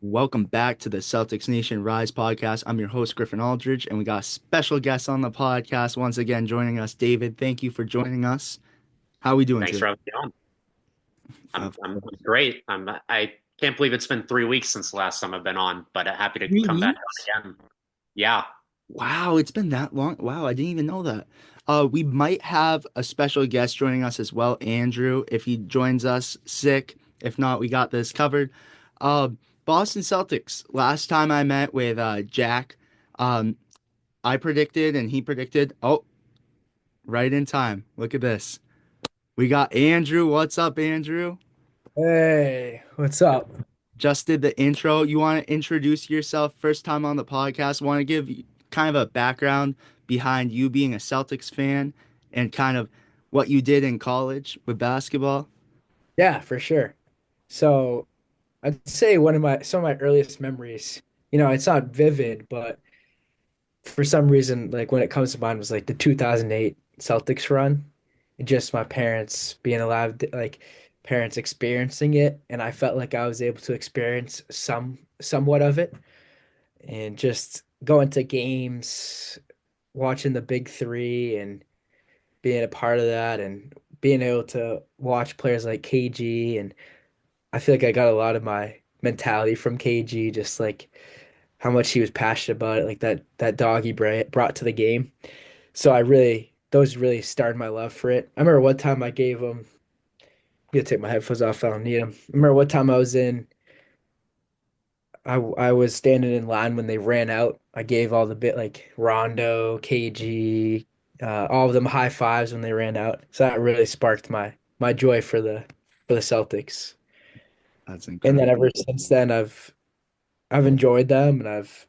Welcome back to the Celtics Nation Rise podcast. I'm your host, Griffin Aldridge, and we got a special guest on the podcast once again joining us. David, thank you for joining us. How are we doing Thanks today? for having me on. I'm, Of I'm course. great. I can't believe it's been 3 weeks since the last time I've been on, but happy to 3 come back weeks? on again. Yeah, Wow, it's been that long. Wow, I didn't even know that. We might have a special guest joining us as well, Andrew, if he joins us sick. If not, we got this covered. Uh, Boston Celtics. Last time I met with Jack, um, I predicted and he predicted. Oh, right in time. Look at this. We got Andrew. What's up, Andrew? Hey, what's up? Just did the intro. You want to introduce yourself first time on the podcast? Want to give kind of a background behind you being a Celtics fan and kind of what you did in college with basketball? Yeah, for sure. So I'd say one of my some of my earliest memories, it's not vivid, but for some reason, like when it comes to mind was like the 2008 Celtics run. And just my parents being alive, like parents experiencing it, and I felt like I was able to experience somewhat of it. And just going to games, watching the big three and being a part of that and being able to watch players like KG, and I feel like I got a lot of my mentality from KG, just like how much he was passionate about it, like that dog he brought to the game. So those really started my love for it. I remember one time I gave him. I'm gonna take my headphones off. I don't need them. I remember one time I was in. I was standing in line when they ran out. I gave all the bit like Rondo, KG, all of them high fives when they ran out. So that really sparked my joy for the Celtics. That's And then incredible. ever since then, I've enjoyed them, and I've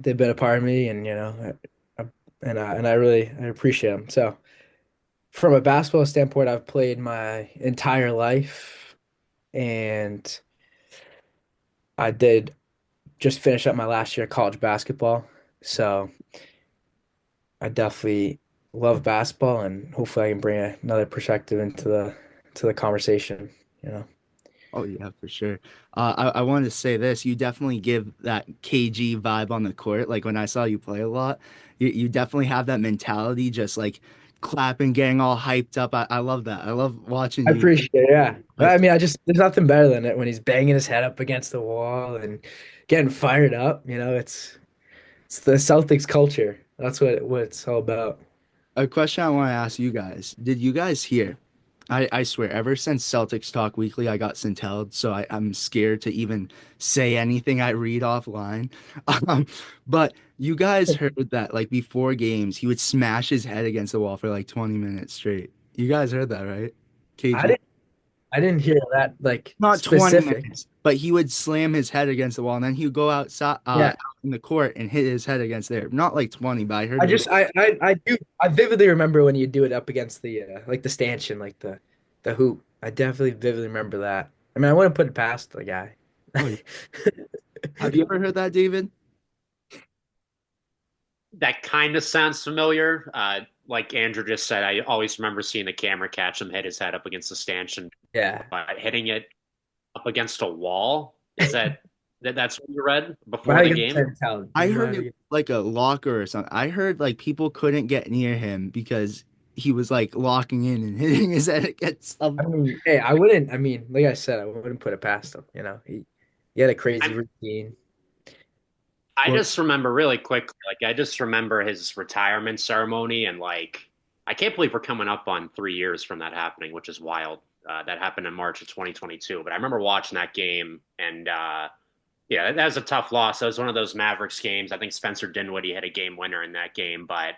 they've been a part of me, and and I really I appreciate them. So from a basketball standpoint, I've played my entire life, and I did just finish up my last year of college basketball. So I definitely love basketball, and hopefully I can bring another perspective into the conversation, you know. Oh yeah, for sure. I wanted to say this. You definitely give that KG vibe on the court. Like when I saw you play a lot, you definitely have that mentality, just like clapping, getting all hyped up. I love that. I love watching I you appreciate it, yeah. I hyped. mean, I just there's nothing better than it when he's banging his head up against the wall and getting fired up, it's the Celtics culture. That's what it's all about. A question I want to ask you guys. Did you guys hear? I swear, ever since Celtics Talk Weekly, I got Centelled, so I'm scared to even say anything I read offline. Um, but you guys heard that, like, before games, he would smash his head against the wall for like 20 minutes straight. You guys heard that, right? I KG. didn't I didn't hear that like Not 20 specific. minutes, but he would slam his head against the wall, and then he would go outside, Yeah. out in the court and hit his head against there. Not like 20, but I heard it was. I vividly remember when you do it up against the like the stanchion, like the hoop. I definitely vividly remember that. I mean, I wouldn't put it past the guy. Oh, yeah. Have you ever heard that, David? that kind of sounds familiar. Like Andrew just said, I always remember seeing the camera catch him hit his head up against the stanchion, Yeah. but hitting it up against a wall, is that's what you read before Might the have game? against talent. I heard it like a locker or something. I heard like people couldn't get near him because he was like locking in and hitting his head against I something. mean, hey, I wouldn't. I mean, like I said, I wouldn't put it past him. He had a crazy I'm routine. I Well, just remember really quickly, like I just remember his retirement ceremony, and like I can't believe we're coming up on 3 years from that happening, which is wild. That happened in March of 2022. But I remember watching that game, and yeah, that was a tough loss. That was one of those Mavericks games. I think Spencer Dinwiddie had a game winner in that game, but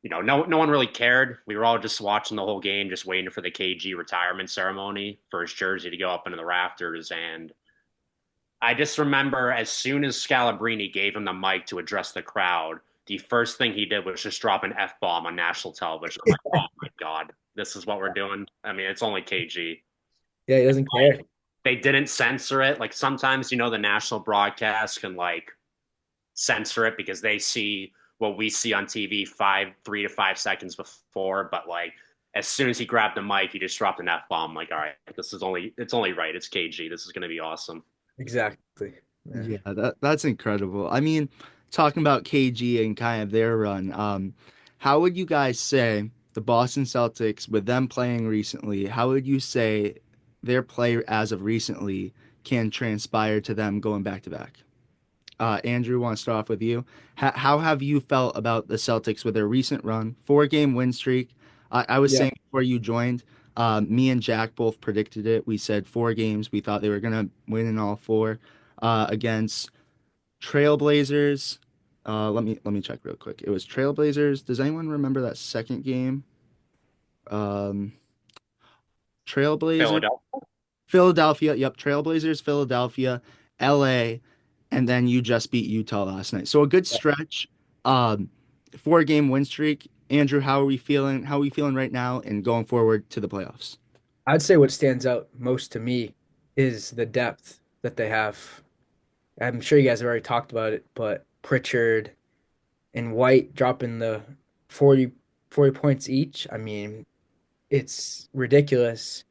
no one really cared. We were all just watching the whole game, just waiting for the KG retirement ceremony for his jersey to go up into the rafters, and I just remember as soon as Scalabrini gave him the mic to address the crowd, the first thing he did was just drop an F bomb on national television. I'm like, oh my God, this is what we're doing. I mean, it's only KG. Yeah, he doesn't care. They didn't censor it. Like sometimes, the national broadcast can like censor it because they see what we see on TV 3 to 5 seconds before. But like as soon as he grabbed the mic, he just dropped an F bomb. Like, all right, it's only right. It's KG. This is going to be awesome. Exactly. Yeah. Yeah, that's incredible. I mean, talking about KG and kind of their run, how would you guys say the Boston Celtics, with them playing recently, how would you say their play as of recently can transpire to them going back to back? Andrew, want to start off with you. How have you felt about the Celtics with their recent run, 4 game win streak? I was Yeah. saying before you joined, me and Jack both predicted it. We said 4 games. We thought they were gonna win in all four against Trailblazers. Let me check real quick. It was Trailblazers. Does anyone remember that second game? Um, Trailblazers. Philadelphia. Philadelphia, yep, Trailblazers, Philadelphia, LA, and then you just beat Utah last night. So a good stretch. Um, 4 game win streak. Andrew, how are we feeling? How are we feeling right now and going forward to the playoffs? I'd say what stands out most to me is the depth that they have. I'm sure you guys have already talked about it, but Pritchard and White dropping the 40, 40 points each. I mean, it's ridiculous.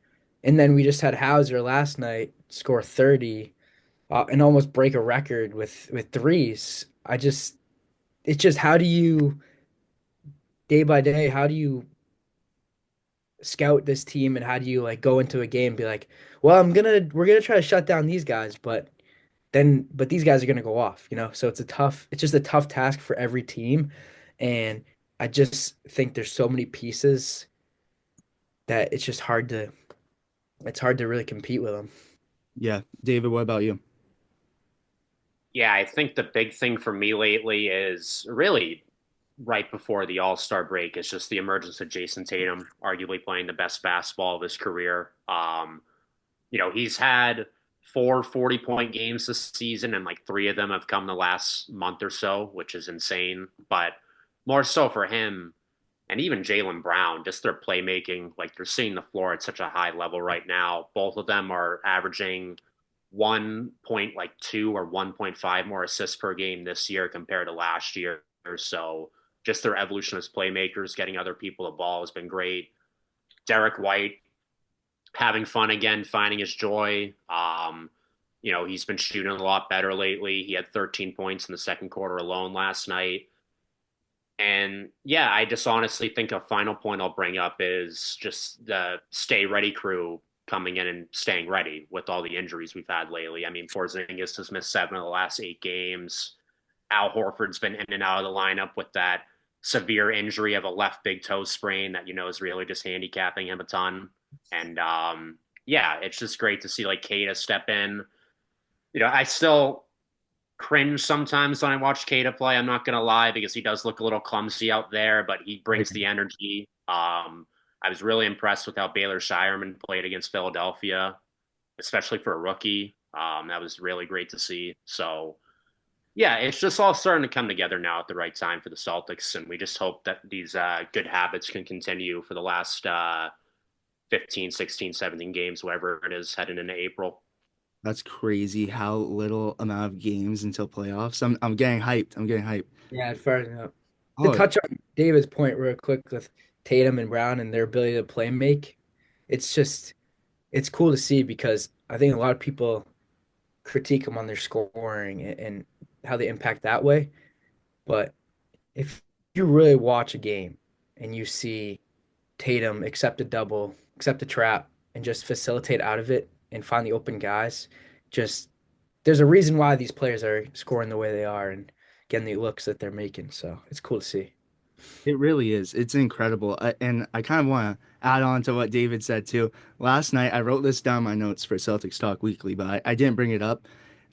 And then we just had Hauser last night score 30 and almost break a record with threes. It's just how do you day by day, how do you scout this team and how do you like go into a game and be like, well, we're gonna try to shut down these guys, but these guys are gonna go off, you know? So it's just a tough task for every team. And I just think there's so many pieces that it's hard to really compete with them. Yeah, David, what about you? Yeah, I think the big thing for me lately is really right before the All-Star break is just the emergence of Jason Tatum, arguably playing the best basketball of his career. He's had 4 40-point games this season, and like 3 of them have come the last month or so, which is insane. But more so for him and even Jaylen Brown, just their playmaking, like they're seeing the floor at such a high level right now. Both of them are averaging 1.2 or 1.5 more assists per game this year compared to last year. So just their evolution as playmakers, getting other people the ball has been great. Derek White having fun again, finding his joy. He's been shooting a lot better lately. He had 13 points in the second quarter alone last night. And yeah, I just honestly think a final point I'll bring up is just the stay ready crew coming in and staying ready with all the injuries we've had lately. I mean, Porzingis has missed 7 of the last 8 games. Al Horford's been in and out of the lineup with that severe injury of a left big toe sprain that is really just handicapping him a ton. And yeah, it's just great to see like Kata step in. I still cringe sometimes when I watch Kata play. I'm not gonna lie because he does look a little clumsy out there, but he brings the energy. I was really impressed with how Baylor Shireman played against Philadelphia, especially for a rookie. That was really great to see. So yeah, it's just all starting to come together now at the right time for the Celtics, and we just hope that these good habits can continue for the last 15, 16, 17 games, whatever it is, heading into April. That's crazy how little amount of games until playoffs. I'm getting hyped. I'm getting hyped. Yeah, fair enough. To Oh, touch on David's point real quick with Tatum and Brown and their ability to play make, it's just it's cool to see because I think a lot of people critique them on their scoring and how they impact that way. But if you really watch a game and you see Tatum accept a double, accept a trap, and just facilitate out of it and find the open guys, just there's a reason why these players are scoring the way they are and getting the looks that they're making. So it's cool to see. it really is. It's incredible. And I kind of want to add on to what David said too. Last night, I wrote this down in my notes for Celtics Talk Weekly, but I didn't bring it up.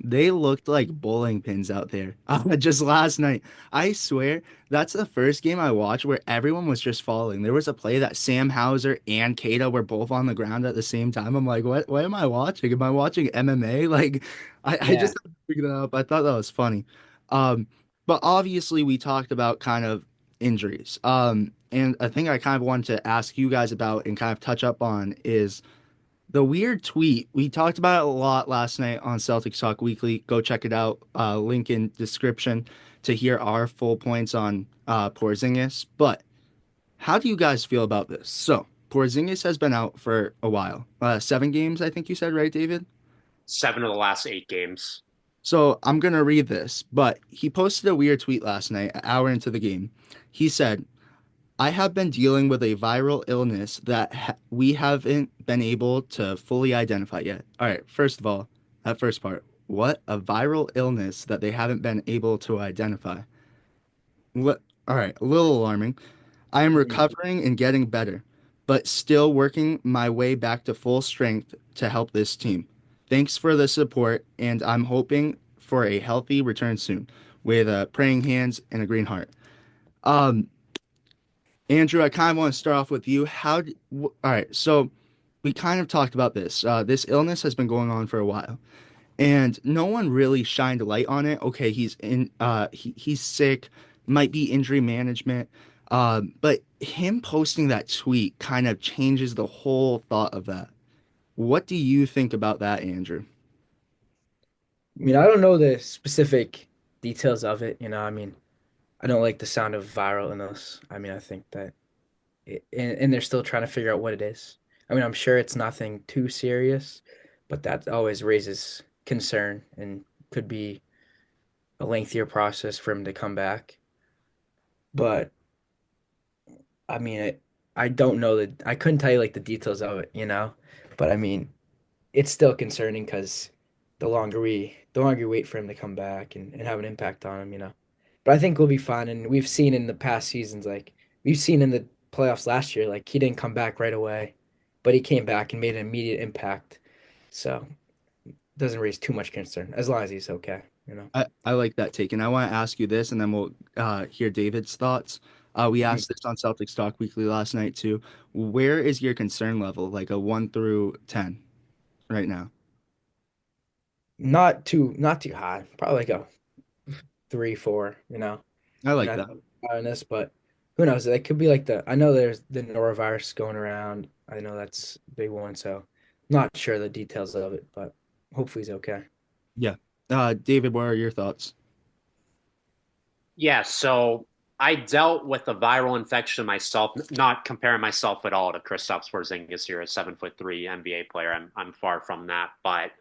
They looked like bowling pins out there just last night. I swear that's the first game I watched where everyone was just falling. There was a play that Sam Hauser and Kata were both on the ground at the same time. I'm like, what am I watching? Am I watching MMA? Like, I Yeah. just figured that up. I thought that was funny. Um, but obviously we talked about kind of injuries. And a thing I kind of wanted to ask you guys about and kind of touch up on is the weird tweet. We talked about it a lot last night on Celtics Talk Weekly. Go check it out. Link in description to hear our full points on Porzingis. But how do you guys feel about this? So Porzingis has been out for a while. 7 games, I think you said, right, David? 7 of the last 8 games. So I'm gonna read this, but he posted a weird tweet last night, an hour into the game. He said, I have been dealing with a viral illness that we haven't been able to fully identify yet. All right, first of all, that first part, what? A viral illness that they haven't been able to identify. All right, a little alarming. I am Mhm. recovering and getting better, but still working my way back to full strength to help this team. Thanks for the support, and I'm hoping for a healthy return soon with praying hands and a green heart. Um, Andrew, I kind of want to start off with you. All right, so we kind of talked about this. This illness has been going on for a while, and no one really shined a light on it. Okay, he's sick, might be injury management, but him posting that tweet kind of changes the whole thought of that. What do you think about that, Andrew? I mean, I don't know the specific details of it, I mean, I don't like the sound of viral illness. I mean, I think that and they're still trying to figure out what it is. I mean, I'm sure it's nothing too serious, but that always raises concern and could be a lengthier process for him to come back. But I mean, I don't know that I couldn't tell you like the details of it. But I mean, it's still concerning because the longer we wait for him to come back and have an impact on him. But I think we'll be fine. And we've seen in the past seasons, like we've seen in the playoffs last year, like he didn't come back right away, but he came back and made an immediate impact. So it doesn't raise too much concern as long as he's okay. I like that take, and I want to ask you this, and then we'll hear David's thoughts. We Mhm. asked this on Celtics Talk Weekly last night too. Where is your concern level, like a 1 through 10 right now? Not too high. Probably like a 3, 4. I I mean, like I that. think on this, but who knows? It could be like I know there's the norovirus going around. I know that's a big one, so not sure the details of it, but hopefully he's okay. Yeah. David, what are your thoughts? Yeah, so I dealt with a viral infection myself, not comparing myself at all to Kristaps Porziņģis here, a 7'3" NBA player. I'm far from that. But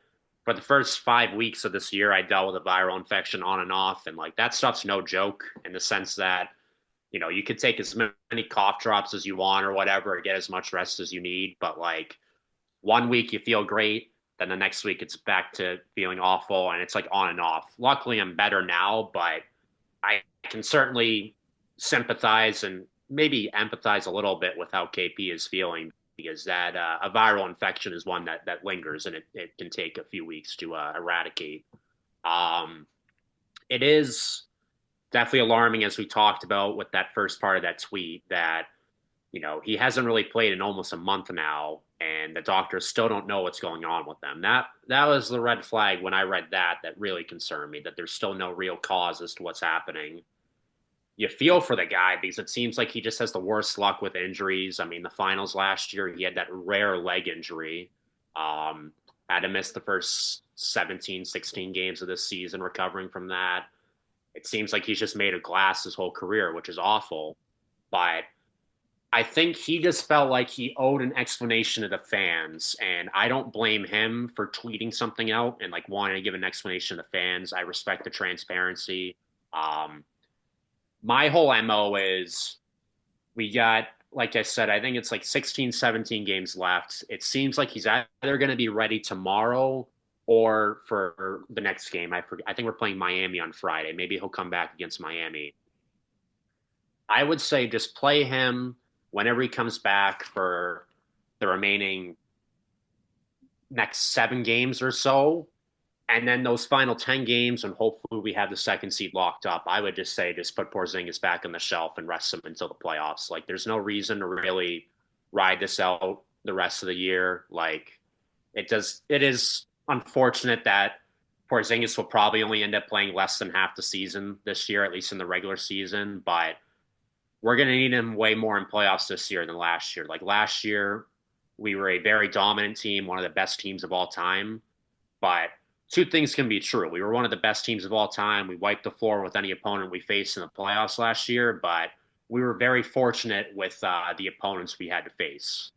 for the first 5 weeks of this year, I dealt with a viral infection on and off. And like that stuff's no joke in the sense that, you could take as many cough drops as you want or whatever, or get as much rest as you need. But like 1 week you feel great, then the next week it's back to feeling awful, and it's like on and off. Luckily, I'm better now, but I can certainly sympathize and maybe empathize a little bit with how KP is feeling because that a viral infection is one that lingers and it can take a few weeks to eradicate. Um, it is definitely alarming as we talked about with that first part of that tweet that he hasn't really played in almost a month now, and the doctors still don't know what's going on with them. That was the red flag when I read that really concerned me. That there's still no real cause as to what's happening. You feel for the guy because it seems like he just has the worst luck with injuries. I mean, the finals last year, he had that rare leg injury. Um, had to miss the first 17, 16 games of this season recovering from that. It seems like he's just made of glass his whole career, which is awful. But I think he just felt like he owed an explanation to the fans, and I don't blame him for tweeting something out and like wanting to give an explanation to the fans. I respect the transparency. Um, my whole MO is we got, like I said, I think it's like 16, 17 games left. It seems like he's either going to be ready tomorrow or for the next game. I think we're playing Miami on Friday. Maybe he'll come back against Miami. I would say just play him whenever he comes back for the remaining next 7 games or so. And then those final 10 games, and hopefully we have the second seed locked up. I would just say just put Porzingis back on the shelf and rest him until the playoffs. Like there's no reason to really ride this out the rest of the year. Like it is unfortunate that Porzingis will probably only end up playing less than half the season this year, at least in the regular season. But we're going to need him way more in playoffs this year than last year. Like last year, we were a very dominant team, one of the best teams of all time. But two things can be true. We were one of the best teams of all time. We wiped the floor with any opponent we faced in the playoffs last year, but we were very fortunate with the opponents we had to face.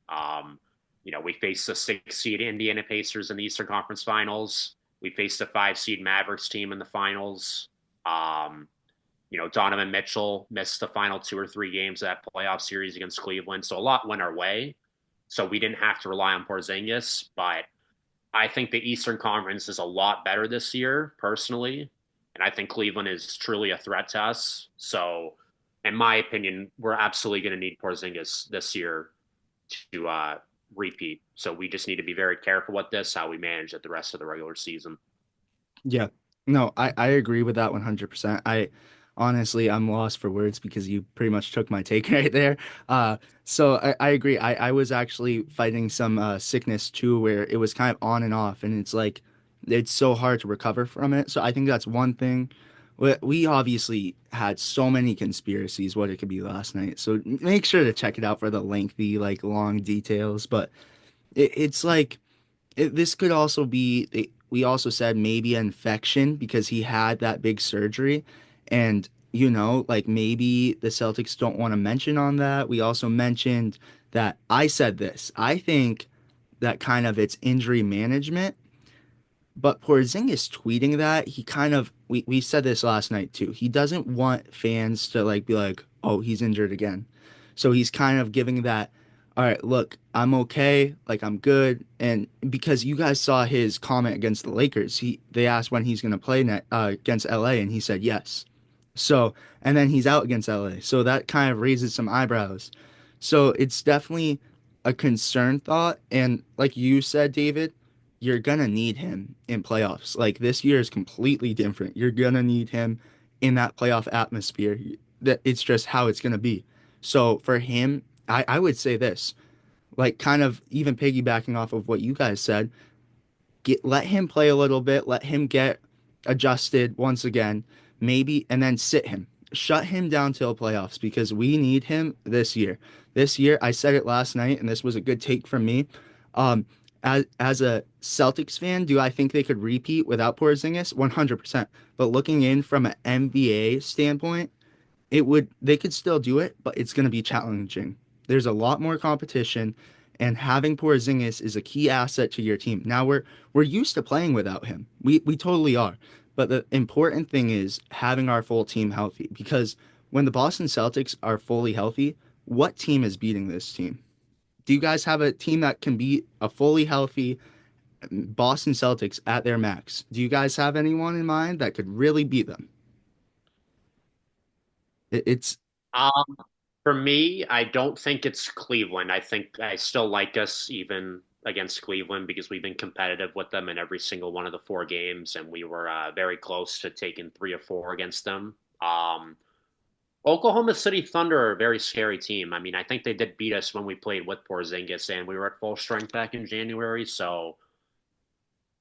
We faced the 6 seed Indiana Pacers in the Eastern Conference Finals. We faced a 5 seed Mavericks team in the finals. Um, Donovan Mitchell missed the final 2 or 3 games of that playoff series against Cleveland. So a lot went our way. So we didn't have to rely on Porzingis. But I think the Eastern Conference is a lot better this year, personally. And I think Cleveland is truly a threat to us. So, in my opinion, we're absolutely going to need Porzingis this year to repeat. So we just need to be very careful with this, how we manage it the rest of the regular season. Yeah. No, I agree with that 100%. I honestly, I'm lost for words because you pretty much took my take right there. So I agree. I was actually fighting some sickness too, where it was kind of on and off, and it's like it's so hard to recover from it. So I think that's one thing. We obviously had so many conspiracies what it could be last night. So make sure to check it out for the lengthy, like long details. But it's like this could also be, we also said maybe an infection because he had that big surgery. And, like maybe the Celtics don't want to mention on that. We also mentioned that I said this. I think that kind of it's injury management. But Porzingis tweeting that, he kind of, we said this last night too. He doesn't want fans to like be like, oh, he's injured again. So he's kind of giving that, all right, look, I'm okay, like I'm good. And because you guys saw his comment against the Lakers, they asked when he's going to play against LA, and he said yes. So, and then he's out against LA. So that kind of raises some eyebrows. So it's definitely a concern thought. And like you said, David, you're gonna need him in playoffs. Like this year is completely different. You're gonna need him in that playoff atmosphere. That it's just how it's gonna be. So for him, I would say this, like kind of even piggybacking off of what you guys said, let him play a little bit, let him get adjusted once again, maybe, and then sit him. Shut him down till playoffs because we need him this year. This year, I said it last night, and this was a good take from me. Um, as a Celtics fan, do I think they could repeat without Porzingis? 100%. But looking in from an NBA standpoint, they could still do it, but it's going to be challenging. There's a lot more competition, and having Porzingis is a key asset to your team. Now we're used to playing without him. We totally are. But the important thing is having our full team healthy because when the Boston Celtics are fully healthy, what team is beating this team? Do you guys have a team that can beat a fully healthy Boston Celtics at their max? Do you guys have anyone in mind that could really beat them? It's Um, for me, I don't think it's Cleveland. I think I still like us even against Cleveland because we've been competitive with them in every single one of the 4 games, and we were very close to taking 3 or 4 against them. Oklahoma City Thunder are a very scary team. I mean, I think they did beat us when we played with Porzingis and we were at full strength back in January. So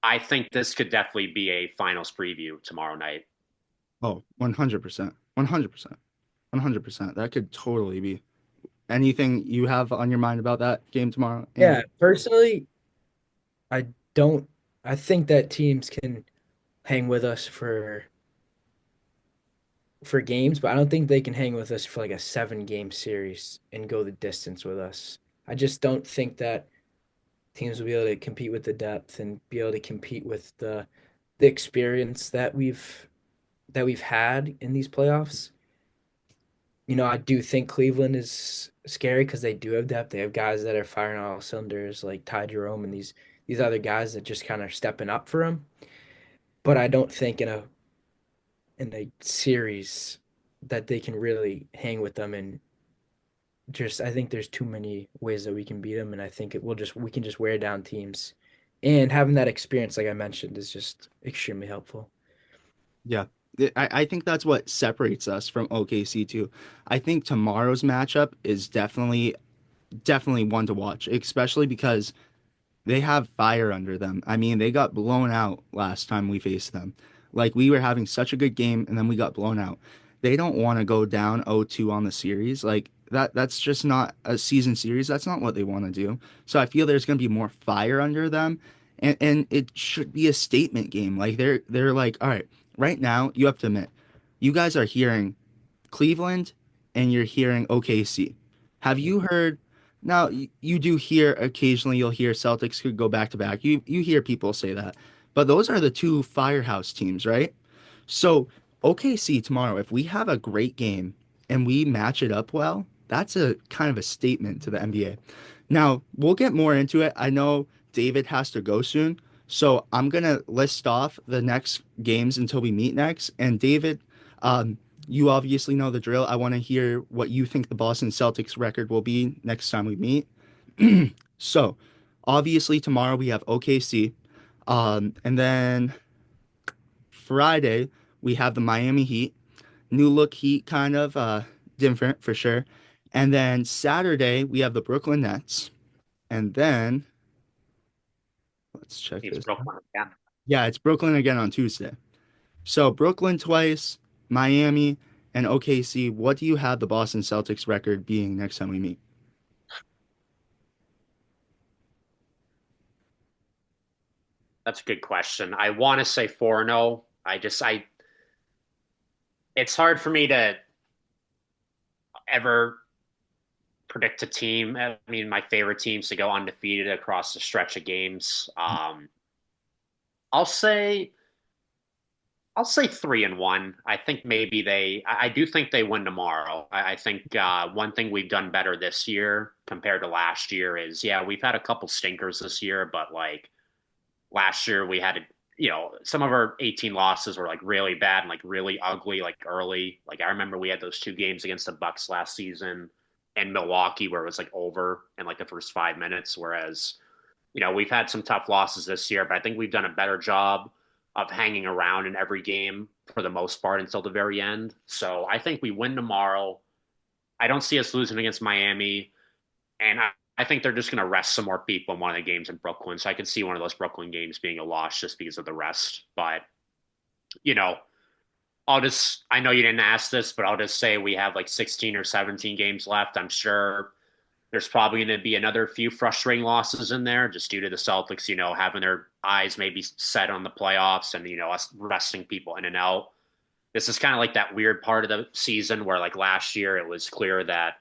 I think this could definitely be a finals preview tomorrow night. oh, 100%. 100%. 100%. That could totally be. Anything you have on your mind about that game tomorrow, Yeah, Andrew? personally, I don't. I think that teams can hang with us for games, but I don't think they can hang with us for like a 7 game series and go the distance with us. I just don't think that teams will be able to compete with the depth and be able to compete with the experience that we've had in these playoffs. I do think Cleveland is scary because they do have depth. They have guys that are firing on all cylinders, like Ty Jerome and these other guys that just kind of stepping up for him. But I don't think in a series that they can really hang with them and just I think there's too many ways that we can beat them, and I think we can just wear down teams. And having that experience, like I mentioned, is just extremely helpful. Yeah. I think that's what separates us from OKC too. I think tomorrow's matchup is definitely one to watch, especially because they have fire under them. I mean, they got blown out last time we faced them. Like we were having such a good game and then we got blown out. They don't want to go down 0-2 on the series. Like that's just not a season series. That's not what they want to do. So I feel there's going to be more fire under them and it should be a statement game. Like they're like, "All right, right now you have to admit you guys are hearing Cleveland and you're hearing OKC. Have you heard now you do hear occasionally you'll hear Celtics could go back to back. You hear people say that. But those are the two firehouse teams, right? So OKC tomorrow, if we have a great game and we match it up well, that's a kind of a statement to the NBA. Now, we'll get more into it. I know David has to go soon, so I'm gonna list off the next games until we meet next. And David, um, you obviously know the drill. I want to hear what you think the Boston Celtics record will be next time we meet. So, obviously tomorrow we have OKC, and then Friday we have the Miami Heat, new look Heat, kind of different for sure. And then Saturday we have the Brooklyn Nets, and then let's check It's this. Brooklyn again. Yeah, it's Brooklyn again on Tuesday. So Brooklyn twice, Miami, and OKC. What do you have the Boston Celtics record being next time we meet? That's a good question. I want to say 4-0. It's hard for me to ever predict a team. I mean, my favorite teams to go undefeated across the stretch of games. I'll say I'll say 3-1. I think maybe I do think they win tomorrow. I think one thing we've done better this year compared to last year is, yeah, we've had a couple stinkers this year, but like last year we had, some of our 18 losses were like really bad and like really ugly, like early. Like I remember we had those two games against the Bucks last season and Milwaukee where it was like over in like the first 5 minutes. Whereas, we've had some tough losses this year, but I think we've done a better job of hanging around in every game for the most part until the very end. So I think we win tomorrow. I don't see us losing against Miami. And I think they're just going to rest some more people in one of the games in Brooklyn. So I could see one of those Brooklyn games being a loss just because of the rest. But, you know, I know you didn't ask this, but I'll just say we have like 16 or 17 games left. I'm sure there's probably going to be another few frustrating losses in there just due to the Celtics, having their eyes maybe set on the playoffs and, us resting people in and out. This is kind of like that weird part of the season where like last year it was clear that,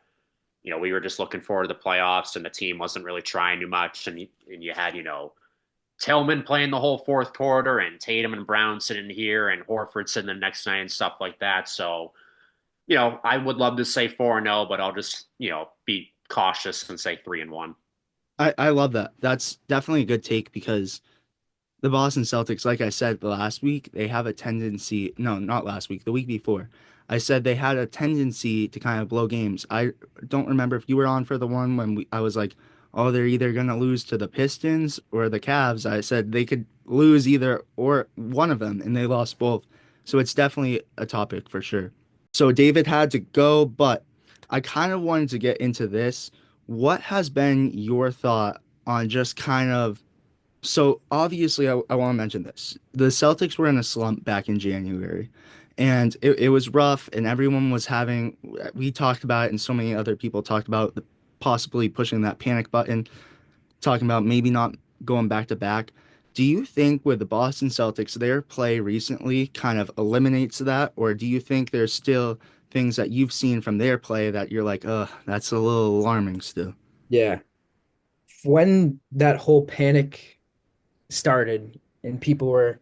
we were just looking forward to the playoffs and the team wasn't really trying too much. And you had, Tillman playing the whole fourth quarter and Tatum and Brown sitting here and Horford sitting the next night and stuff like that. So, I would love to say 4-0, but I'll just, be cautious and say 3-1. I love that. That's definitely a good take because the Boston Celtics, like I said last week, they have a tendency, no, not last week, the week before. I said they had a tendency to kind of blow games. I don't remember if you were on for the one when I was like, oh, they're either going to lose to the Pistons or the Cavs. I said they could lose either or one of them, and they lost both. So it's definitely a topic for sure. So David had to go, but I kind of wanted to get into this. What has been your thought on just kind of so obviously, I want to mention this. The Celtics were in a slump back in January, and it was rough, and everyone was having, we talked about it, and so many other people talked about possibly pushing that panic button, talking about maybe not going back to back. Do you think with the Boston Celtics, their play recently kind of eliminates that, or do you think there's still things that you've seen from their play that you're like, that's a little alarming still? Yeah. When that whole panic started and people were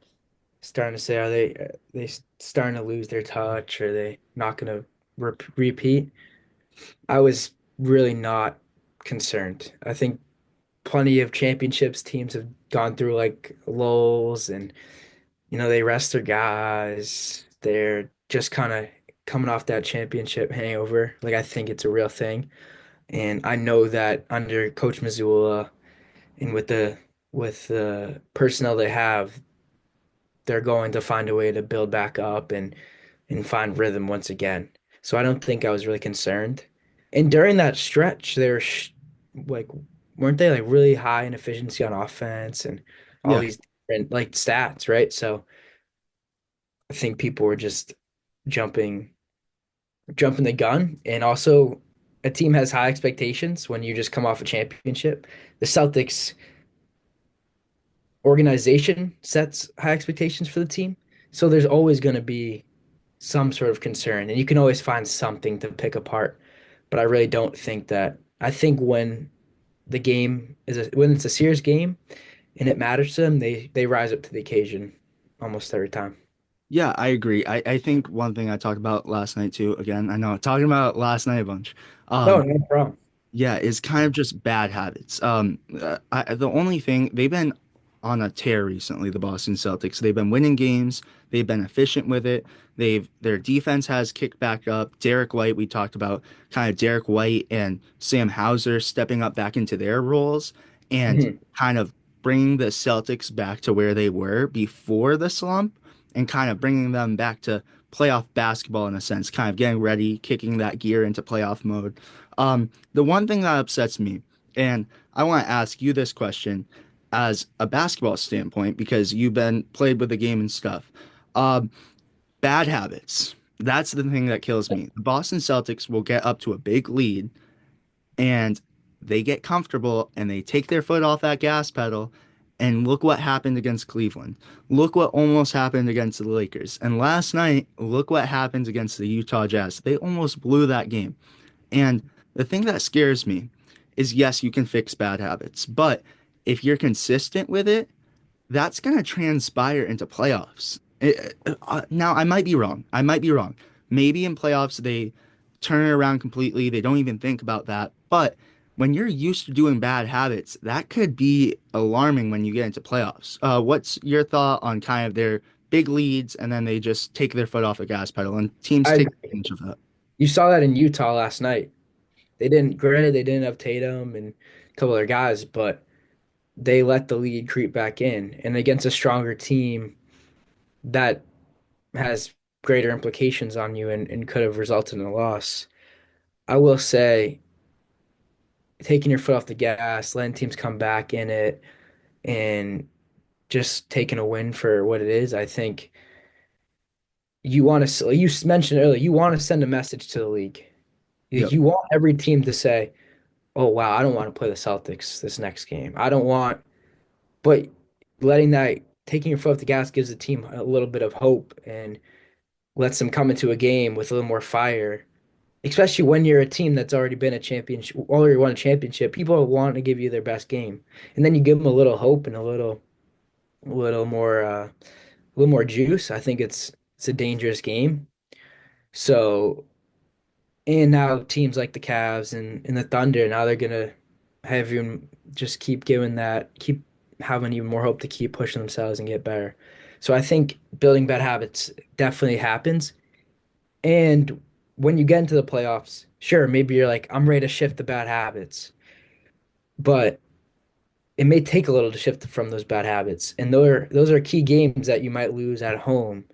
starting to say, are they starting to lose their touch? Are they not going to repeat? I was really not concerned. I think plenty of championships teams have gone through like lulls and they rest their guys. They're just kind of coming off that championship hangover. Like I think it's a real thing. And I know that under Coach Missoula and with the personnel they have, they're going to find a way to build back up and find rhythm once again. So I don't think I was really concerned. And during that stretch, they were like, weren't they like really high in efficiency on offense and all Yeah. these different like stats, right? So I think people were just jumping jumping the gun. And also, a team has high expectations when you just come off a championship. The Celtics organization sets high expectations for the team. So there's always going to be some sort of concern, and you can always find something to pick apart. But I really don't think that. I think when when it's a serious game and it matters to them, they rise up to the occasion almost every time. Yeah, I agree. I think one thing I talked about last night too, again, I know talking about last night a bunch. No, Um, no problem. Yeah, it's kind of just bad habits. The only thing they've been on a tear recently, the Boston Celtics. They've been winning games. They've been efficient with it. Their defense has kicked back up. Derek White, we talked about kind of Derek White and Sam Hauser stepping up back into their roles and Mhm. kind of bringing the Celtics back to where they were before the slump and kind of bringing them back to playoff basketball in a sense, kind of getting ready, kicking that gear into playoff mode. The one thing that upsets me, and I want to ask you this question as a basketball standpoint, because you've been played with the game and stuff. Um, Bad habits. That's the thing that kills me. The Boston Celtics will get up to a big lead and they get comfortable and they take their foot off that gas pedal. And look what happened against Cleveland. Look what almost happened against the Lakers. And last night, look what happened against the Utah Jazz. They almost blew that game. And the thing that scares me is yes, you can fix bad habits, but if you're consistent with it, that's going to transpire into playoffs. Now, I might be wrong. I might be wrong. Maybe in playoffs, they turn it around completely. They don't even think about that. But when you're used to doing bad habits, that could be alarming when you get into playoffs. What's your thought on kind of their big leads and then they just take their foot off the gas pedal and teams I take advantage of that? You saw that in Utah last night. Granted, they didn't have Tatum and a couple other guys, but they let the lead creep back in. And against a stronger team, that has greater implications on you and could have resulted in a loss. I will say, taking your foot off the gas, letting teams come back in it, and just taking a win for what it is, I think you want to, you mentioned earlier, you want to send a message to the league. Yep. You want every team to say, oh wow, I don't want to play the Celtics this next game. I don't want, but letting that taking your foot off the gas gives the team a little bit of hope and lets them come into a game with a little more fire. Especially when you're a team that's already been a championship, already won a championship, people want to give you their best game, and then you give them a little hope and a little more juice. I think it's a dangerous game. So and now teams like the Cavs and the Thunder, now they're gonna have even just keep giving that, keep having even more hope to keep pushing themselves and get better. So I think building bad habits definitely happens. And when you get into the playoffs, sure, maybe you're like, I'm ready to shift the bad habits, but it may take a little to shift from those bad habits. And those are key games that you might lose at home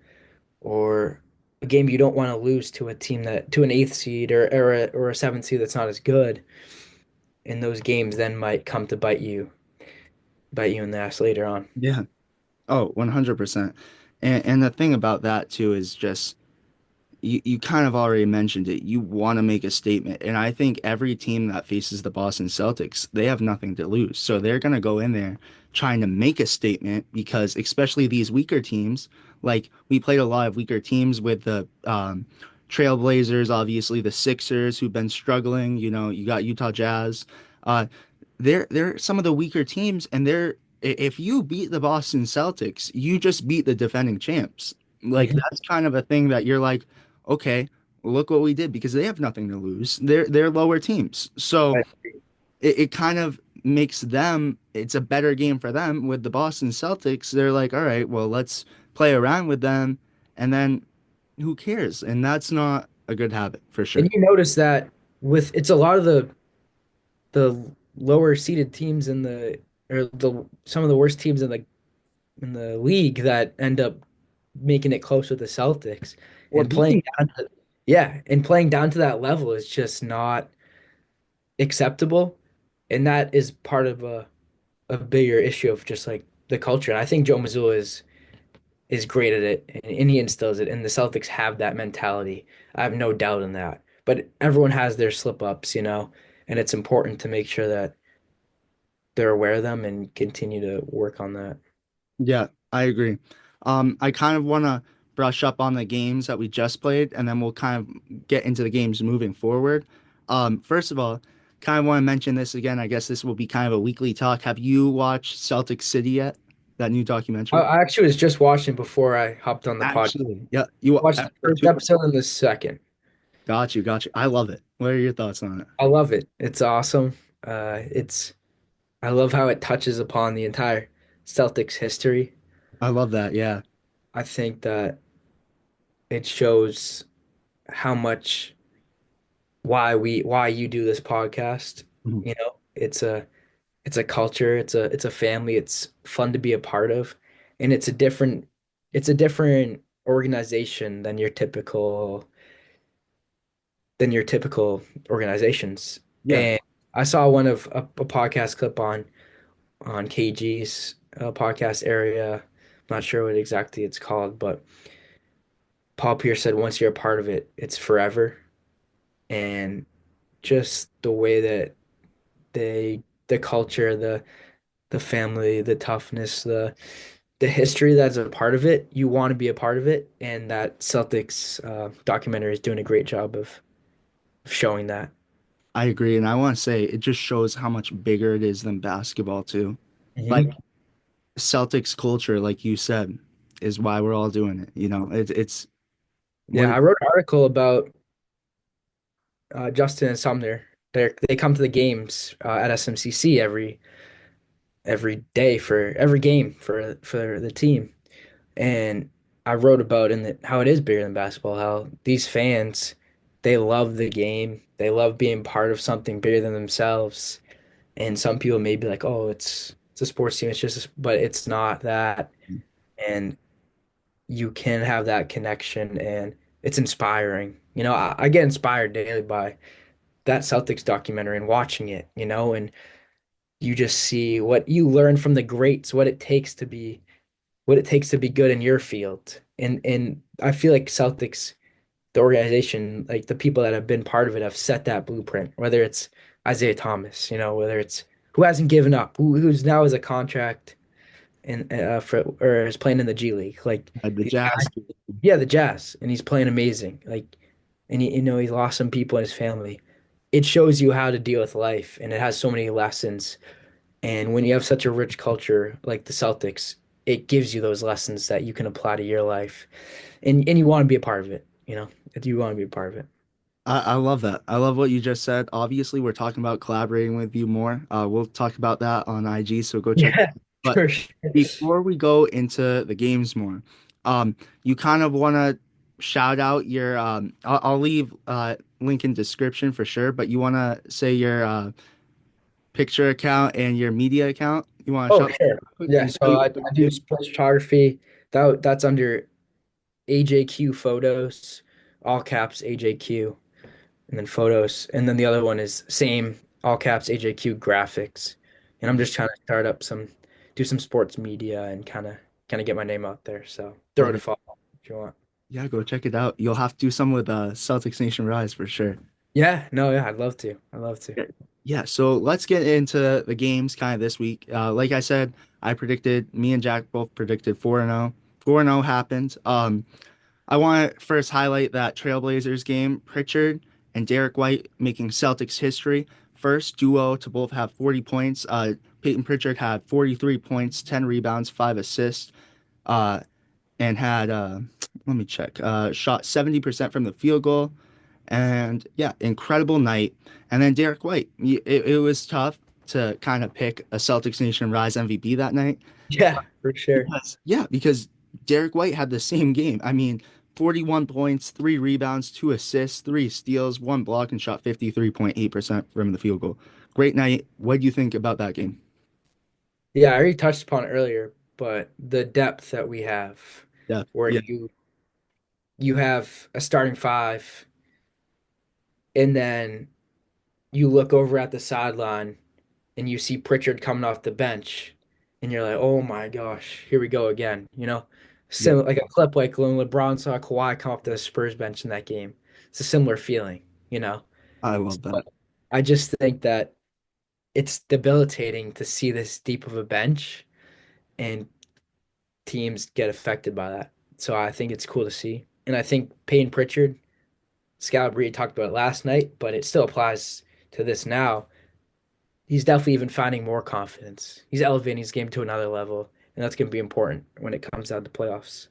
or a game you don't want to lose to a team that to an eighth seed or a seventh seed that's not as good. And those games then might come to bite you in the ass later on. Yeah. Oh, 100%. And the thing about that too is just you kind of already mentioned it. You want to make a statement. And I think every team that faces the Boston Celtics, they have nothing to lose. So they're going to go in there trying to make a statement because especially these weaker teams, like we played a lot of weaker teams with the Trailblazers, obviously the Sixers who've been struggling, you got Utah Jazz. Uh they're some of the weaker teams and if you beat the Boston Celtics, you just beat the defending champs. Like that's kind of a thing that you're like, okay, look what we did because they have nothing to lose. They're lower teams. So Right. it kind of makes them it's a better game for them with the Boston Celtics. They're like, all right, well, let's play around with them and then who cares? And that's not a good habit for And sure. you notice that with it's a lot of the lower seeded teams in the or the some of the worst teams in the league that end up making it close with the Celtics Or and playing beating down to yeah, and playing down to that level is just not acceptable. And that is part of a bigger issue of just like the culture. And I think Joe Mazzulla is great at it and he instills it. And the Celtics have that mentality. I have no doubt in that. But everyone has their slip ups, and it's important to make sure that they're aware of them and continue to work on that. Yeah, I agree. I kind of want to brush up on the games that we just played, and then we'll kind of get into the games moving forward. First of all, kind of want to mention this again. I guess this will be kind of a weekly talk. Have you watched Celtic City yet? That new I, documentary? I actually was just watching before I hopped on the pod. Actually, yeah. You Watched the episode first two? episode and the second. Got you, got you. I love it. What are your thoughts on it? I love it. It's awesome. It's I love how it touches upon the entire Celtics history. I love that. Yeah. I think that it shows how much why you do this podcast. Mhm. It's a culture, it's a family, it's fun to be a part of, and it's a different organization than your typical organizations. Yeah. And I saw one of a podcast clip on KG's podcast area. I'm not sure what exactly it's called, but Paul Pierce said once you're a part of it, it's forever. And just the way that the culture, the family, the toughness, the history that's a part of it, you want to be a part of it, and that Celtics documentary is doing a great job of showing that. I agree. And I want to say it just shows how much bigger it is than basketball, too. Like Mhm. Celtics culture, like you said, is why we're all doing it. It's Yeah, what I wrote an article about Justin and Sumner. They come to the games at SMCC every day for every game for the team. And I wrote about how it is bigger than basketball, how these fans, they love the game. They love being part of something bigger than themselves. And some people may be like, "Oh, it's a sports team. It's just," but it's not that. And you can have that connection, and it's inspiring. I get inspired daily by that Celtics documentary and watching it, and you just see what you learn from the greats, what it takes to be good in your field. And I feel like Celtics, the organization, like the people that have been part of it have set that blueprint, whether it's Isaiah Thomas, whether it's who hasn't given up, who's now has a contract and for or is playing in the G League. Like the these guys, Jazz. yeah, the Jazz, and he's playing amazing. Like, and he's lost some people in his family. It shows you how to deal with life, and it has so many lessons. And when you have such a rich culture like the Celtics, it gives you those lessons that you can apply to your life, and you want to be a part of it. You want to be a part of it. I love that. I love what you just said. Obviously, we're talking about collaborating with you more. We'll talk about that on IG, so go check. Yeah, But for sure. before we go into the games more, you kind of want to shout out your. I'll leave link in description for sure. But you want to say your picture account and your media account. You want to Oh, shout sure. quick Yeah, and tell so you I, what I you do do? sports photography. That's under AJQ photos, all caps AJQ, and then photos. And then the other one is same, all caps AJQ graphics. And I'm just trying to do some sports media and kind of get my name out there. So throw it a Perfect. follow if you want. Yeah, go check it out. You'll have to do some with Celtics Nation Rise for sure. Yeah, no, yeah, I'd love to. I'd love to. Yeah, yeah, so let's get into the games kind of this week. Like I said, me and Jack both predicted 4-0. 4-0 happened. I want to first highlight that Trailblazers game. Pritchard and Derek White making Celtics history. First duo to both have 40 points. Peyton Pritchard had 43 points, 10 rebounds, 5 assists, uh, and had, let me check, shot 70% from the field goal. And yeah, incredible night. And then Derek White, it was tough to kind of pick a Celtics Nation Rise MVP that night Yeah, for sure. because Derek White had the same game. I mean, 41 points, 3 rebounds, 2 assists, 3 steals, 1 block, and shot 53.8% from the field goal. Great night. What do you think about that game? Yeah, I already touched upon it earlier, but the depth that we have, Yeah, where yeah, you have a starting five, and then you look over at the sideline and you see Pritchard coming off the bench, and you're like, oh my gosh, here we go again. yeah. Like a clip like when LeBron saw Kawhi come off the Spurs bench in that game. It's a similar feeling, you know. I love that. But I just think that it's debilitating to see this deep of a bench and teams get affected by that. So I think it's cool to see. And I think Payne Pritchard, Scalabrine talked about it last night, but it still applies to this now. he's definitely even finding more confidence. He's elevating his game to another level, and that's going to be important when it comes down to playoffs.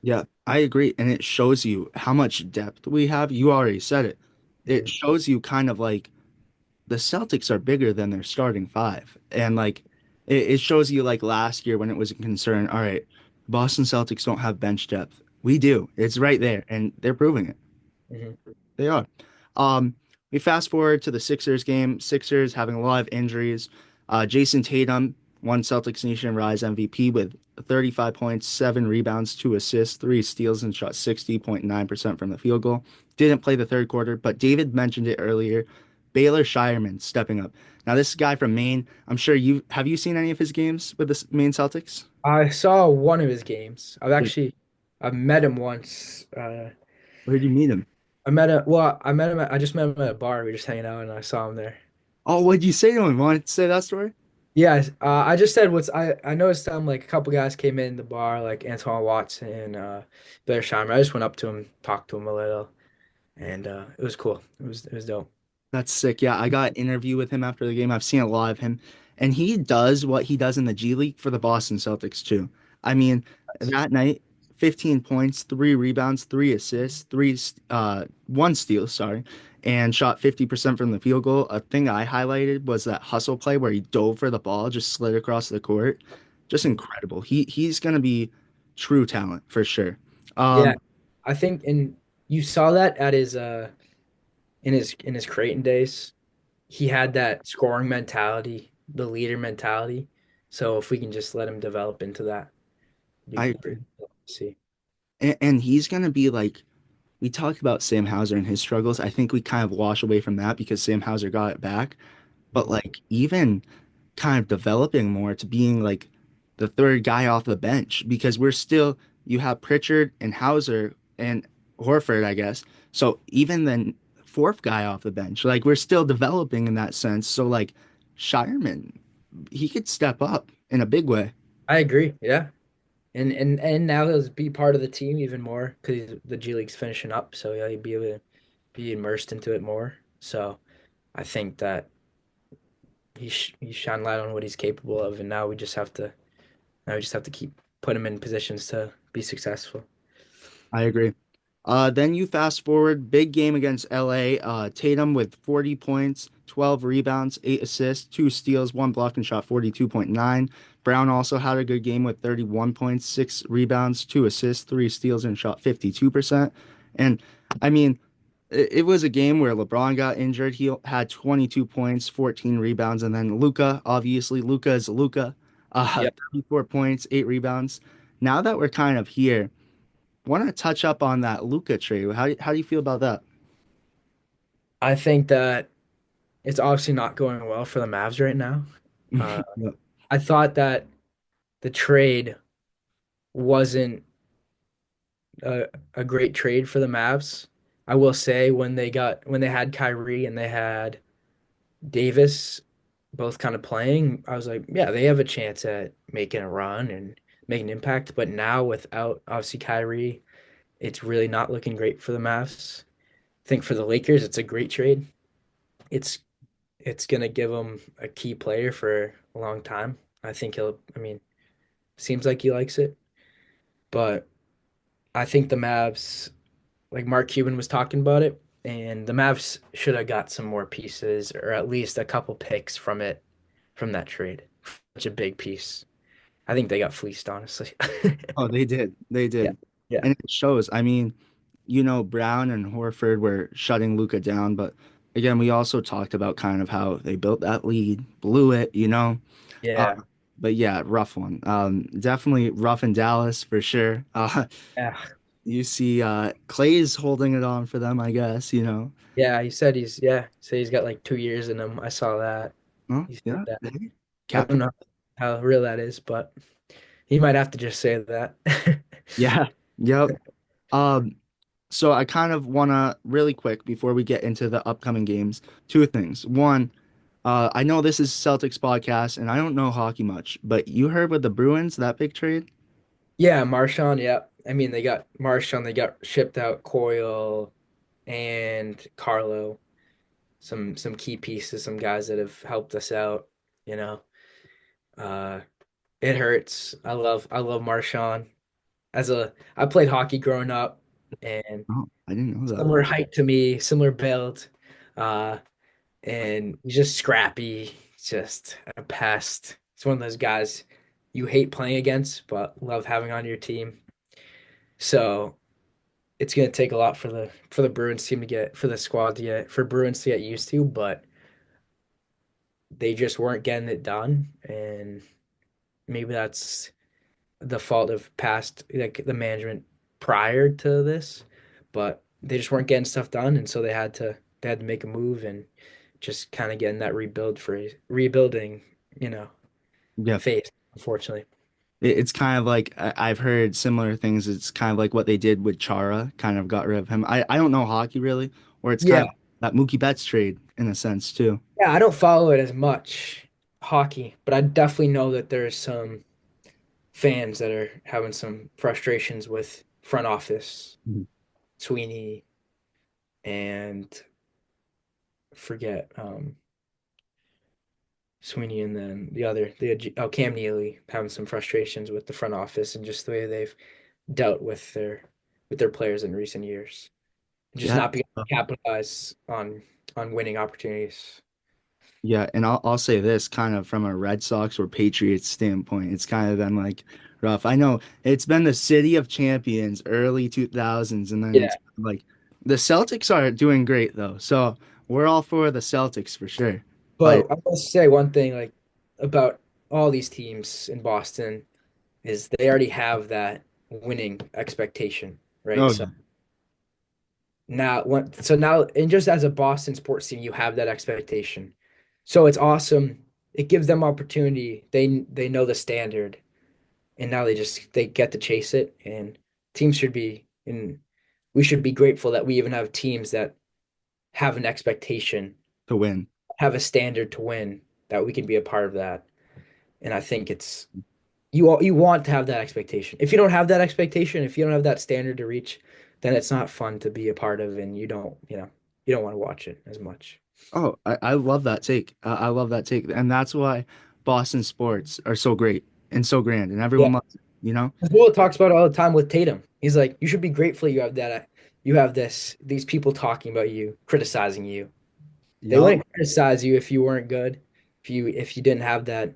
Yeah, I agree. And it shows you how much depth we have. You already said it. It Mhm. shows you kind of like the Celtics are bigger than their starting five. And like it shows you like last year when it was a concern, all right, Boston Celtics don't have bench depth. We do. It's right there, and they're proving it. Mhm. They are. Um, we fast forward to the Sixers game. Sixers having a lot of injuries. Jason Tatum won Celtics Nation Rise MVP with 35 points, 7 rebounds, 2 assists, 3 steals, and shot 60.9% from the field goal. Didn't play the third quarter, but David mentioned it earlier. Baylor Shireman stepping up. Now, this guy from Maine, I'm sure you seen any of his games with the Maine Celtics? I saw one of his games. Wait, I've met him once. where did you meet him? I just met him at a bar. We were just hanging out, and I saw him there. Oh, what'd you say to him? Want to say that story? Yeah, I just said I noticed like a couple guys came in the bar, like Antoine Watson, Blair Scheimer. I just went up to him, talked to him a little, and it was cool. It was dope. That's sick. Yeah, I got an interview with him after the game. I've seen a lot of him, and he does what he does in the G League for the Boston Celtics too. I mean, that night, 15 points, 3 rebounds, 3 assists, 1 steal, sorry, and shot 50% from the field goal. A thing I highlighted was that hustle play where he dove for the ball, just slid across the court. Just Mhm. incredible. He's gonna be true talent for sure. Yeah, Um, I think, and you saw that at his in his Creighton days. He had that scoring mentality, the leader mentality. So if we can just let him develop into that, I be agree. pretty cool to see. And he's gonna be like we talked about Sam Hauser and his struggles. I think we kind of wash away from that because Sam Hauser got it back. But Mhm. like even kind of developing more to being like the third guy off the bench because we're still you have Pritchard and Hauser and Horford, I guess. So even then fourth guy off the bench, like we're still developing in that sense. So like Shireman, he could step up in a big way. I agree. Yeah. And now he'll be part of the team even more because the G League's finishing up, so yeah, he'll be able to be immersed into it more. So I think that he's shine light on what he's capable of, and now we just have to keep put him in positions to be successful. I agree. Then you fast forward, big game against LA. Tatum with 40 points, 12 rebounds, 8 assists, 2 steals, 1 block, and shot 42.9. Brown also had a good game with 31 points, 6 rebounds, 2 assists, 3 steals, and shot 52%. And I mean, it was a game where LeBron got injured. He had 22 points, 14 rebounds, and then Luca, obviously, Luca is Luca, Yep. 34 points, 8 rebounds. Now that we're kind of here, want to touch up on that Luca trade. How do you feel about that? I think that it's obviously not going well for the Mavs right now. Uh, Yeah. I thought that the trade wasn't a, a great trade for the Mavs. I will say when they had Kyrie and they had Davis both kind of playing, I was like, yeah, they have a chance at making a run and making an impact. But now without obviously Kyrie, it's really not looking great for the Mavs. I think for the Lakers, it's a great trade. It's it's gonna give them a key player for a long time. I think I mean, seems like he likes it, but I think the Mavs, like Mark Cuban was talking about it, and the Mavs should have got some more pieces or at least a couple picks from that trade. Such a big piece. I think they got fleeced, honestly. Oh, they did. They Yeah, did. yeah, And it shows. I mean, Brown and Horford were shutting Luca down, but again, we also talked about kind of how they built that lead, blew it. Uh, yeah, but yeah, rough one. Definitely rough in Dallas for sure. yeah. You see Clay's holding it on for them, I guess. Yeah, he said he's got like 2 years in him. I saw that. Oh, He said yeah. that. Hey, I don't Captain. know how real that is, but he might have to just say that. Yeah. Yep. Um, so I kind of want to really quick before we get into the upcoming games, two things. One, I know this is Celtics podcast and I don't know hockey much, but you heard with the Bruins, that big trade? Yeah, Marshawn, yeah. I mean, they got Marshawn, they got shipped out Coyle and Carlo. some key pieces, some guys that have helped us out, you know. Uh, it hurts. I love Marshawn. I played hockey growing up, and Oh, I didn't know that. similar height to me, similar build, uh, and he's just scrappy, just a pest. It's one of those guys you hate playing against, but love having on your team. So it's gonna take a lot for the Bruins team to get for the squad to get for Bruins to get used to, but they just weren't getting it done, and maybe that's the fault of past like the management prior to this, but they just weren't getting stuff done, and so they had to make a move and just kind of getting that rebuilding, you know, Yeah, phase, unfortunately. it's kind of like I've heard similar things. It's kind of like what they did with Chara, kind of got rid of him. I don't know hockey really, or it's kind Yeah. of that Mookie Betts trade in a sense too. Yeah, I don't follow it as much hockey, but I definitely know that there's some fans that are having some frustrations with front office, Mhm. Sweeney, and forget Sweeney, and then Cam Neely having some frustrations with the front office and just the way they've dealt with their players in recent years, just Yeah, not being able to capitalize on winning opportunities. yeah, and I'll say this kind of from a Red Sox or Patriots standpoint, it's kind of been like rough. I know it's been the city of champions early 2000s, and then Yeah, it's like the Celtics are doing great though. So we're all for the Celtics for sure. but But I will say one thing like about all these teams in Boston is they already have that winning expectation, right? oh So yeah, now and just as a Boston sports team, you have that expectation. So it's awesome. It gives them opportunity. They know the standard, and now they get to chase it. And teams should be and we should be grateful that we even have teams that have an expectation, to win. have a standard to win, that we can be a part of that. And I think you want to have that expectation. If you don't have that expectation, if you don't have that standard to reach, then it's not fun to be a part of, and you don't want to watch it as much. Oh, I love that take. I love that take, and that's why Boston sports are so great and so grand, and Yeah. everyone loves it. You know? Will talks about it all the time with Tatum. He's like, you should be grateful you have that. You have these people talking about you, criticizing you. They Yup. wouldn't criticize you if you weren't good, if you didn't have that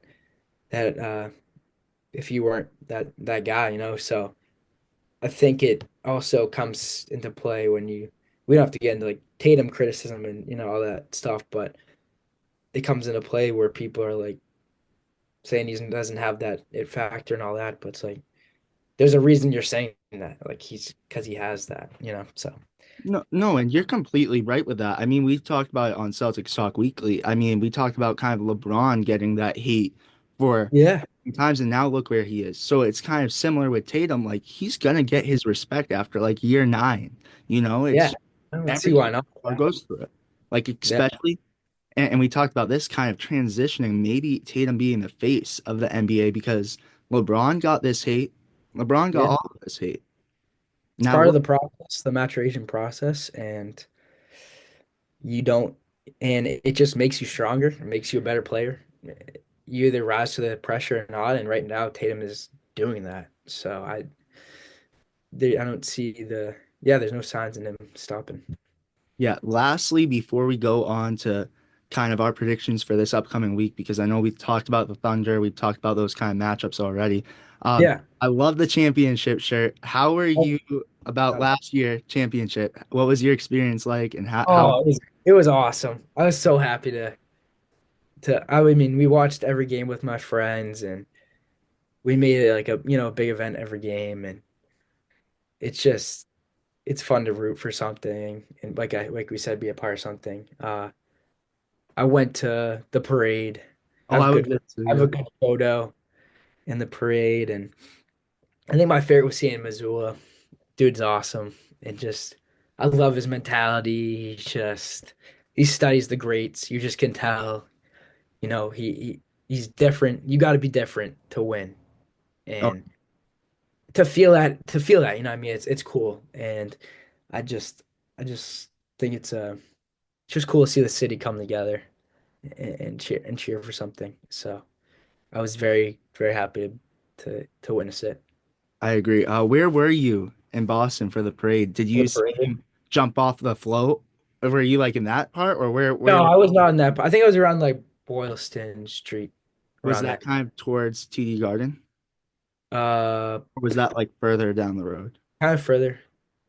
if you weren't that guy, you know. So I think it also comes into play when we don't have to get into like Tatum criticism and all that stuff, but it comes into play where people are like saying he doesn't have that it factor and all that, but it's like there's a reason you're saying that, like he's because he has that, So No, no, and you're completely right with that. I mean, we talked about it on Celtics Talk Weekly. I mean, we talked about kind of LeBron getting that hate for yeah, times, and now look where he is. So it's kind of similar with Tatum. Like he's gonna get his respect after like year nine. You know, yeah, it's I don't see every why not. star goes through it. Like Yeah, especially, and we talked about this kind of transitioning, maybe Tatum being the face of the NBA because LeBron got this hate. LeBron got yeah, all of this hate. it's Now part of look, the process, the maturation process, and you don't, and it just makes you stronger. It makes you a better player. You either rise to the pressure or not, and right now Tatum is doing that. So I don't see there's no signs in him stopping. yeah, lastly, before we go on to kind of our predictions for this upcoming week, because I know we've talked about the Thunder, we've talked about those kind of matchups already. Yeah. I love the championship shirt. How are Oh, you about last year championship? What was your experience like, and how? it was awesome. I was so happy I mean, we watched every game with my friends, and we made it like a big event every game, and it's just it's fun to root for something, and like we said, be a part of something. I went to the parade. I Oh, have I was good there too. I have Yeah. a good photo in the parade, and I think my favorite was seeing Missoula. Dude's awesome, and just I love his mentality. He studies the greats. You just can tell, he's different. You got to be different to win, Oh, and to feel that, what I mean, it's cool, and I just I just think it's just cool to see the city come together and cheer for something. So I was very, very happy to witness it. I agree. Where were you in Boston for the parade? Did For you the see parade. him jump off the float? Or were you like in that part, or where No, I was not in that. I think I was around like Boylston Street, was around that there. kind of towards TD Garden? Uh, Or was that like further down the road? Kind of further.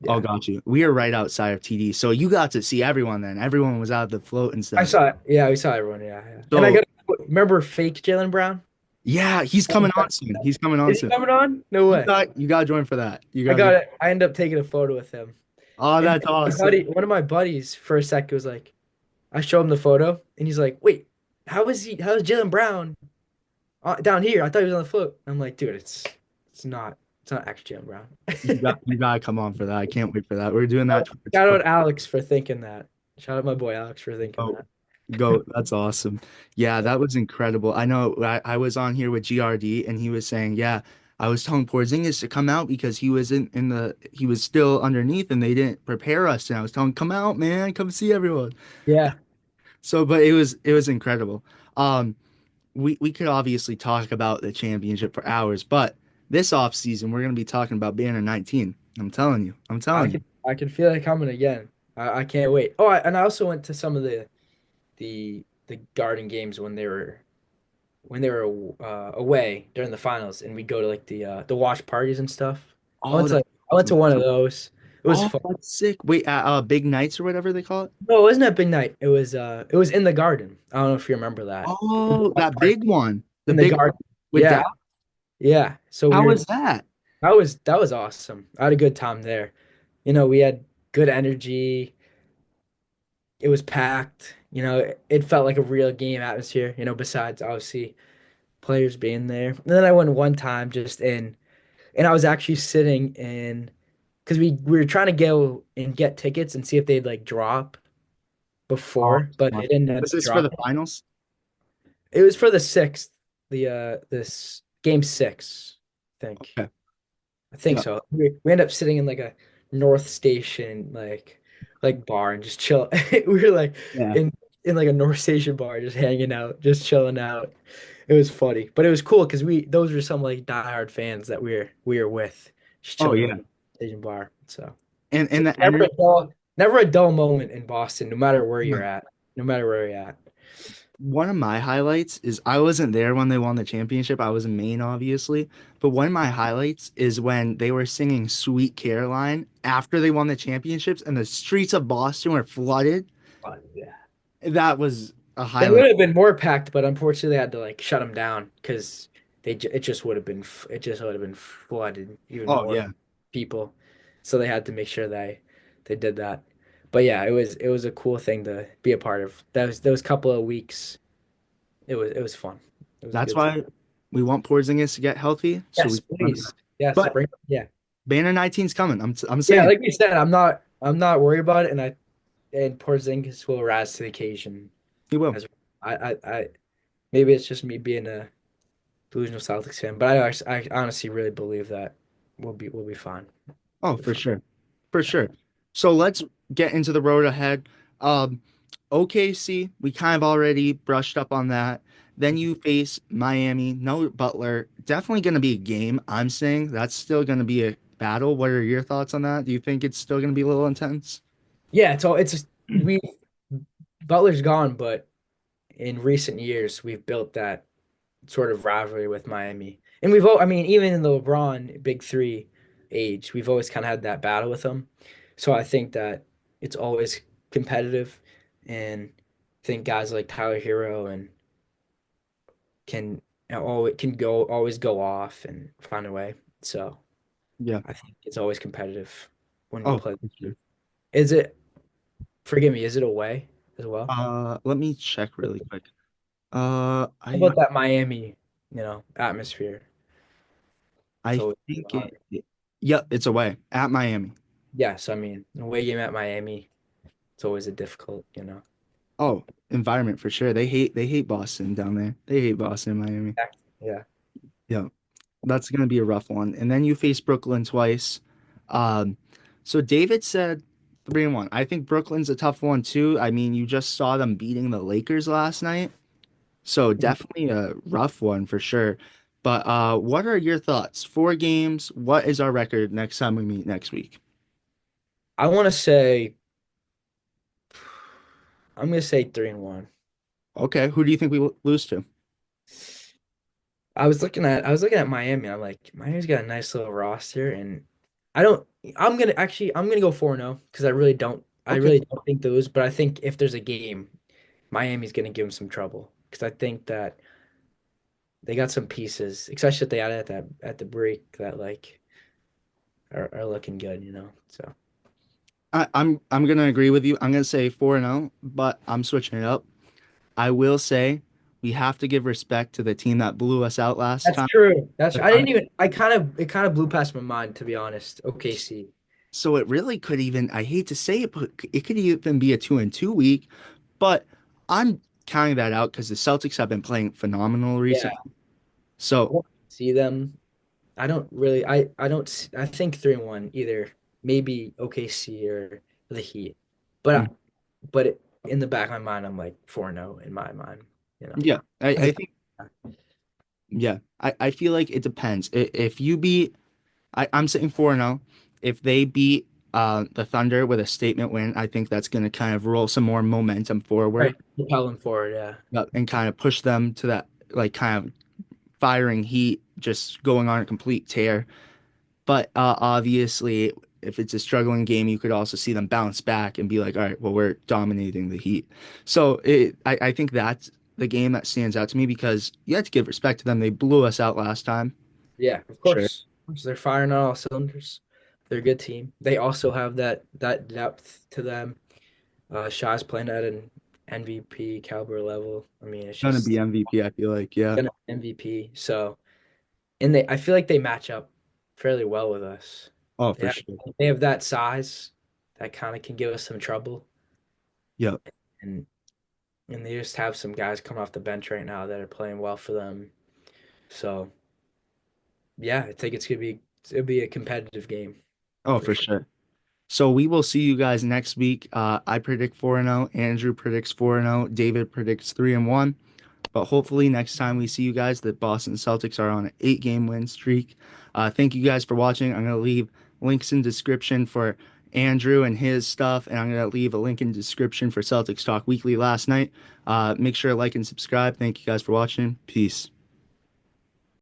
Oh, Yeah. got you. We are right outside of TD, so you got to see everyone then. Everyone was out the float and I stuff. saw it. Yeah, we saw everyone. Yeah, yeah. And I So got remember fake Jalen Brown? yeah, he's coming on soon. He's coming on Is he soon. coming on? No way. You got to join for that. You I got to. got it. I ended up taking a photo with him. Oh, And that's my awesome. buddy, one of my buddies, for a sec was like, I show him the photo, and he's like, "Wait, how is he? How is Jalen Brown down here? I thought he was on the float." I'm like, "Dude, it's not actually Jalen Brown." You got to come on for that. I can't wait for that. We're doing that towards Shout out Alex for thinking that. Shout out my boy Alex for thinking oh, that. go. That's awesome. Yeah, that was incredible. I know I was on here with GRD and he was saying, yeah, I was telling Porzingis to come out because he was he was still underneath and they didn't prepare us. And I was telling him, come out, man, come see everyone. Yeah, So, but it was incredible. Um, we could obviously talk about the championship for hours, but this off season we're gonna be talking about Banner 19. I'm telling you. I'm telling you. I can feel it coming again. I can't wait. Oh, and I also went to some of the Garden games when they were away during the finals, and we go to like the watch parties and stuff. Oh, I went to one of those. It was oh, fun. that's sick. Wait, Big Nights or whatever they call it. No, it wasn't a big night. It was in the Garden. I don't know if you remember that. Oh, Watch that party big one. The in the big one Garden. with Yeah, that. yeah. So How was that? that was awesome. I had a good time there. We had good energy. It was packed. It felt like a real game atmosphere. Besides obviously players being there. And then I went one time just in, and I was actually sitting in because we were trying to go and get tickets and see if they'd like drop Oh, before, but they didn't end was up this for the dropping. finals? It was for the sixth, this game six, I think. Okay. I think Yeah. so. We ended up sitting in like a North Station like bar and just chill. We were like Yeah. in in like a North Station bar, just hanging out, just chilling out. It was funny, but it was cool because we those were some like diehard fans that we were with, just Oh chilling in yeah. the station bar. So And the never energy. never a dull moment in Boston, no matter where you're at, no matter where you're at. One of my highlights is I wasn't there when they won the championship. I was in Maine, obviously. But one of my highlights is when they were singing Sweet Caroline after they won the championships and the streets of Boston were flooded. But yeah, That was a it would highlight. have been more packed, but unfortunately they had to like shut them down because it just would have been flooded even Oh, more yeah. people. So they had to make sure they did that. But yeah, it was a cool thing to be a part of. Those couple of weeks. It was fun. It was a That's good time. why we want Porzingis to get healthy. So we Yes, can run please. that. Yes, But bring yeah. Banner 19's coming. I'm Yeah, saying like we said, I'm not worried about it, and Porzingis will rise to the occasion he will. as I maybe it's just me being a delusional Celtics fan, but I honestly really believe that we'll be fine. Oh, We'll be for fine. sure. For sure. So let's get into the road ahead. Um, OKC, we kind of already brushed up on that. Then you face Miami, no Butler. Definitely going to be a game. I'm saying that's still going to be a battle. What are your thoughts on that? Do you think it's still going to be a little intense? Yeah, we Butler's gone, but in recent years we've built that sort of rivalry with Miami. And I mean, even in the LeBron Big Three age, we've always kind of had that battle with them. So I think that it's always competitive, and I think guys like Tyler Hero and can always go off and find a way. So Yeah. I think it's always competitive when we Oh, play. for sure. Is it? Forgive me. Is it away as well? Let me check really quick. How I about that Miami, atmosphere? It's I always think hard. yep, it's away at Miami. Yes, I mean, an away game at Miami, it's always a difficult. Oh, environment for sure. They hate Boston down there. They hate Boston, Miami. Yeah. Yeah. That's going to be a rough one. And then you face Brooklyn twice. Um, so David said 3-1. I think Brooklyn's a tough one too. I mean, you just saw them beating the Lakers last night. So definitely a rough one for sure. But what are your thoughts? 4 games. What is our record next time we meet next week? I want to say I'm gonna say 3-1. Okay, who do you think we lose to? I was looking at Miami. I'm like, Miami's got a nice little roster, and I don't. I'm gonna go 4-0 because I Okay. really don't think they lose. But I think if there's a game, Miami's gonna give them some trouble because I think that they got some pieces, especially if they added at the break that like are looking good. So I'm gonna agree with you. I'm gonna say 4-0, but I'm switching it up. I will say we have to give respect to the team that blew us out last that's time. true. The I didn't Thunder. even. It kind of blew past my mind to be honest. OKC. So it really could even, I hate to say it, but it could even be a 2-2 week. But I'm counting that out because the Celtics have been playing phenomenal Yeah, recently. I So don't see them. I don't really. I don't. I think 3-1 either. Maybe OKC or the Heat, but mm, in the back of my mind, I'm like 4-0 in my mind. You know. yeah, I think, yeah, I feel like it depends. If you beat, I'm saying 4-0. If they beat the Thunder with a statement win, I think that's going to kind of roll some more momentum Right. forward. Propelling forward. Yeah. And kind of push them to that, like, kind of firing heat, just going on a complete tear. But obviously, if it's a struggling game, you could also see them bounce back and be like, all right, well, we're dominating the Heat. So I think that's the game that stands out to me because you have to give respect to them. They blew us out last time. Yeah. Of Sure. course. So they're firing on all cylinders. They're a good team. They also have that depth to them. Shaw's playing at an MVP caliber level. I mean, it's Gonna be just MVP, I feel like. Yeah. gonna be MVP. So, and I feel like they match up fairly well with us. Oh, They for have, sure. they have that size that kind of can give us some trouble, Yep. and they just have some guys coming off the bench right now that are playing well for them. So, yeah, I think it'll be a competitive game Oh, for for sure. sure. So we will see you guys next week. I predict 4-0. Andrew predicts 4-0. David predicts 3-1. But hopefully next time we see you guys, the Boston Celtics are on an 8-game win streak. Thank you guys for watching. I'm gonna leave links in description for Andrew and his stuff, and I'm gonna leave a link in description for Celtics Talk Weekly last night. Make sure to like and subscribe. Thank you guys for watching. Peace.